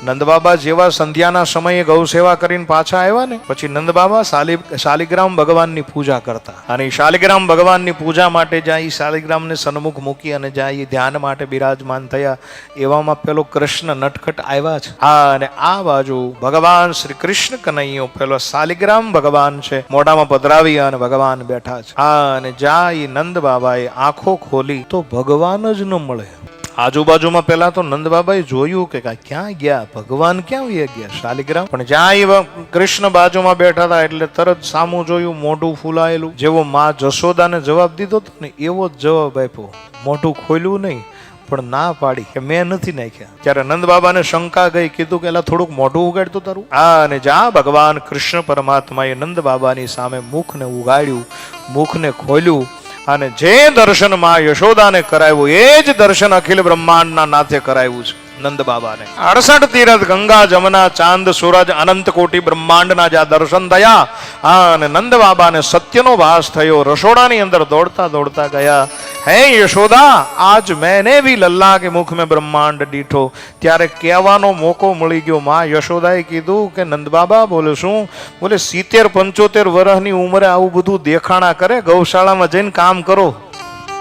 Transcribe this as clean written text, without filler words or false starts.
નંદ બાબા જેવા સંધ્યાના સમયે ગૌ સેવા કરીને પાછા આવ્યા ને, પછી નંદ બાબા શાલિગ્રામ ભગવાનની પૂજા કરતા, અને શાલિગ્રામ ભગવાનની પૂજા માટે જ્યાં શાલિગ્રામને સન્મુખ મૂકી અને જ્યાં ધ્યાન માટે બિરાજમાન થયા, એવામાં પેલો કૃષ્ણ નટખટ આવ્યા છે. અને આ બાજુ ભગવાન શ્રી કૃષ્ણ કનૈયો પેલો શાલિગ્રામ ભગવાન છે મોઢામાં પધરાવી અને ભગવાન બેઠા છે. અને જ્યાં નંદ બાબાએ આંખો ખોલી તો ભગવાન જ ન મળે. આજુબાજુમાં પેલા તો નંદ બાબાએ જોયું કે ક્યાં ગયા ભગવાન, ક્યાં વયા ગયા શાલિગ્રામ. પણ જ્યાં કૃષ્ણ બાજુમાં બેઠા હતા એટલે તરત સામું જોયું, મોઢું ફૂલાયેલું. જેવો માં જશોદાને જવાબ દીધો હતો ને એવો જ જવાબ આપ્યો. મોઢું ખોલ્યું નહીં પણ ના પાડી કે મેં નથી નાખ્યા. ત્યારે નંદ બાબાને શંકા ગઈ, કીધું કે એલા થોડુંક મોઢું ઉગાડતું તારું. અને જ્યાં ભગવાન કૃષ્ણ પરમાત્માએ નંદ બાબાની સામે મુખને ઉગાડ્યું, મુખને ખોલ્યું, અને જે દર્શન માં યશોદાને કરાવ્યું એ જ દર્શન અખિલ બ્રહ્માંડના નાથે કરાવ્યું છે નંદ બાબાને. 68 તીરથ ગંગા જમના ચાંદ સૂરજ અનંત કોટી બ્રહ્માંડના જ્યાં દર્શન થયા, અને નંદ બાબાને સત્યનો ભાસ થયો. રસોડાની અંદર દોડતા દોડતા ગયા, હે યશોદા આજ મેને ભી લલ્લા કે મુખ મેં બ્રહ્માંડ દીઠો. ત્યારે કહેવાનો મોકો મળી ગયો. માં યશોદાએ કીધું કે નંદ બાબા બોલે શું? બોલે 70-75 વર્ષની ઉંમરે આવું બધું દેખાણા કરે, ગૌશાળામાં જઈને કામ કરો.